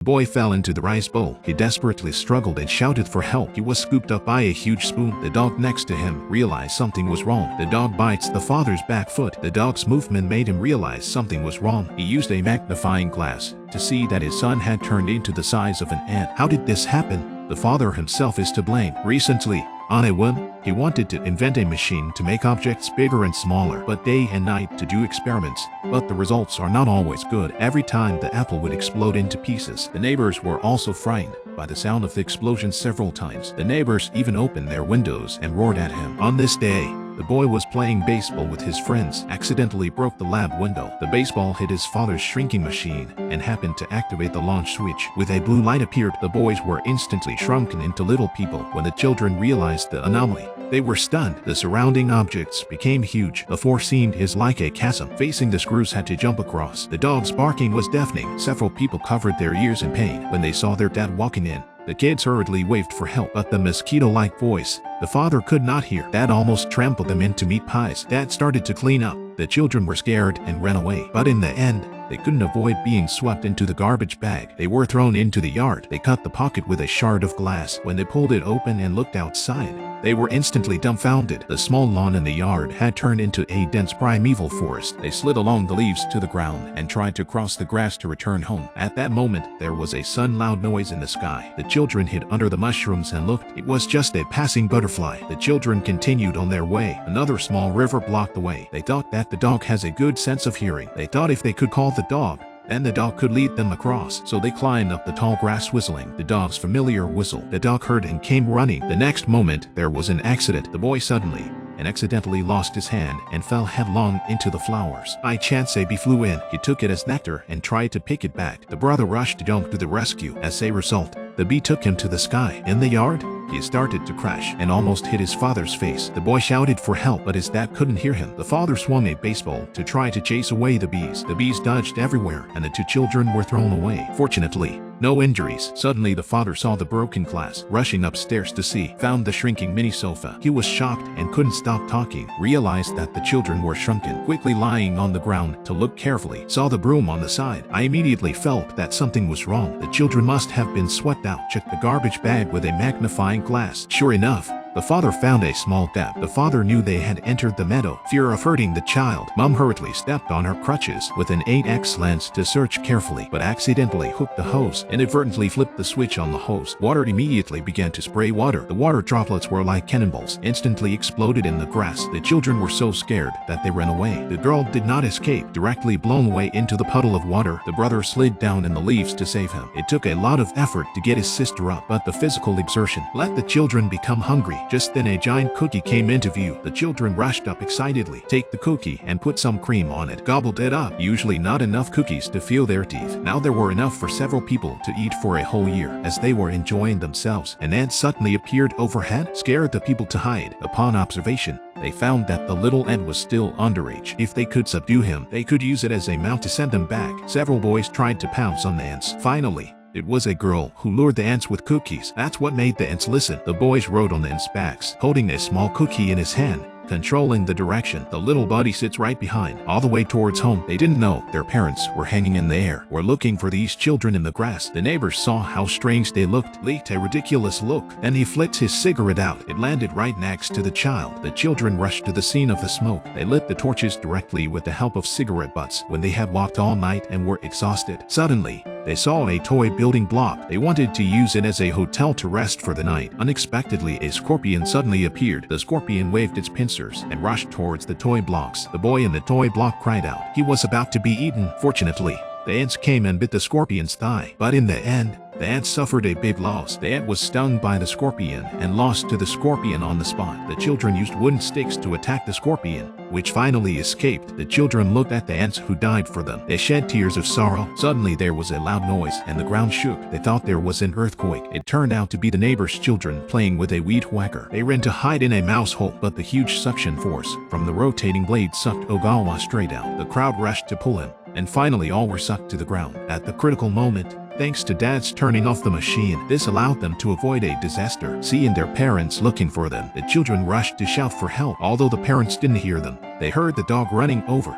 The boy fell into the rice bowl. He desperately struggled and shouted for help. He was scooped up by a huge spoon. The dog next to him realized something was wrong. The dog bites the father's back foot. The dog's movement made him realize something was wrong. He used a magnifying glass to see that his son had turned into the size of an ant. How did this happen? The father himself is to blame. Recently, on a whim, he wanted to invent a machine to make objects bigger and smaller, but day and night to do experiments. But the results are not always good. Every time the apple would explode into pieces. The neighbors were also frightened by the sound of the explosion several times. The neighbors even opened their windows and roared at him. On this day, the boy was playing baseball with his friends, accidentally broke the lab window. The baseball hit his father's shrinking machine and happened to activate the launch switch. With a blue light appeared, the boys were instantly shrunken into little people. When the children realized the anomaly, they were stunned. The surrounding objects became huge. The floor seemed like a chasm. Facing the screws had to jump across. The dog's barking was deafening. Several people covered their ears in pain when they saw their dad walking in. The kids hurriedly waved for help, but the mosquito-like voice the father could not hear. Dad almost trampled them into meat pies. Dad started to clean up. The children were scared and ran away. But in the end, they couldn't avoid being swept into the garbage bag. They were thrown into the yard. They cut the pocket with a shard of glass. When they pulled it open and looked outside, they were instantly dumbfounded. The small lawn in the yard had turned into a dense primeval forest. They slid along the leaves to the ground and tried to cross the grass to return home. At that moment, there was a sudden loud noise in the sky. The children hid under the mushrooms and looked. It was just a passing butterfly. The children continued on their way. Another small river blocked the way. They thought that the dog has a good sense of hearing. They thought if they could call the dog, then the dog could lead them across. So they climbed up the tall grass whistling the dog's familiar whistle. The dog heard and came running. The next moment, there was an accident. The boy suddenly and accidentally lost his hand and fell headlong into the flowers. By chance a bee flew in. He took it as nectar and tried to pick it back. The brother rushed to jump to the rescue. As a result, the bee took him to the sky. In the yard, he started to crash and almost hit his father's face. The boy shouted for help, but his dad couldn't hear him. The father swung a baseball to try to chase away the bees. The bees dodged everywhere, and the two children were thrown away. Fortunately, no injuries. Suddenly, the father saw the broken glass, rushing upstairs to see, found the shrinking mini sofa. He was shocked and couldn't stop talking, realized that the children were shrunken. Quickly lying on the ground to look carefully, saw the broom on the side. I immediately felt that something was wrong. The children must have been swept out. Checked the garbage bag with a magnifying glass. Sure enough, the father found a small gap. The father knew they had entered the meadow. Fear of hurting the child, Mom hurriedly stepped on her crutches with an 8x lens to search carefully, but accidentally hooked the hose, inadvertently flipped the switch on the hose. Water immediately began to spray water. The water droplets were like cannonballs, instantly exploded in the grass. The children were so scared that they ran away. The girl did not escape, directly blown away into the puddle of water. The brother slid down in the leaves to save him. It took a lot of effort to get his sister up, but the physical exertion let the children become hungry. Just then a giant cookie came into view. The children rushed up excitedly. Take the cookie and put some cream on it. Gobbled it up. Usually not enough cookies to fill their teeth. Now there were enough for several people to eat for a whole year. As they were enjoying themselves, an ant suddenly appeared overhead, scared the people to hide. Upon observation, they found that the little ant was still underage. If they could subdue him, they could use it as a mount to send him back. Several boys tried to pounce on the ants. Finally, it was a girl who lured the ants with cookies. That's what made the ants listen. The boys rode on the ants' backs, holding a small cookie in his hand, controlling the direction. The little buddy sits right behind, all the way towards home. They didn't know their parents were hanging in the air, were looking for these children in the grass. The neighbors saw how strange they looked, leaked a ridiculous look. Then he flicked his cigarette out. It landed right next to the child. The children rushed to the scene of the smoke. They lit the torches directly with the help of cigarette butts. When they had walked all night and were exhausted, suddenly, they saw a toy building block. They wanted to use it as a hotel to rest for the night. Unexpectedly, a scorpion suddenly appeared. The scorpion waved its pincers and rushed towards the toy blocks. The boy in the toy block cried out. He was about to be eaten. Fortunately, the ants came and bit the scorpion's thigh. But in the end, the ant suffered a big loss. The ant was stung by the scorpion and lost to the scorpion on the spot. The children used wooden sticks to attack the scorpion, which finally escaped. The children looked at the ants who died for them. They shed tears of sorrow. Suddenly there was a loud noise and the ground shook. They thought there was an earthquake. It turned out to be the neighbor's children playing with a weed whacker. They ran to hide in a mouse hole, but the huge suction force from the rotating blade sucked Ogawa straight out. The crowd rushed to pull him, and finally all were sucked to the ground. At the critical moment, Thanks to Dad's turning off the machine, this allowed them to avoid a disaster. Seeing their parents looking for them, the children rushed to shout for help. Although the parents didn't hear them, they heard the dog running over.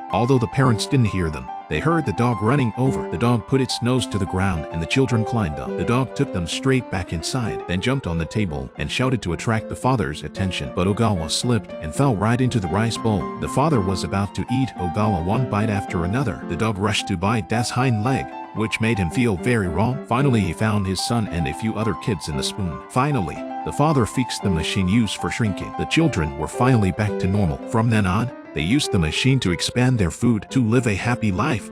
The dog put its nose to the ground and the children climbed up. The dog took them straight back inside, then jumped on the table and shouted to attract the father's attention. But Ogawa slipped and fell right into the rice bowl. The father was about to eat Ogawa one bite after another. The dog rushed to bite Dad's hind leg, which made him feel very wrong. Finally, he found his son and a few other kids in the spoon. Finally, the father fixed the machine used for shrinking. The children were finally back to normal. From then on, they used the machine to expand their food to live a happy life.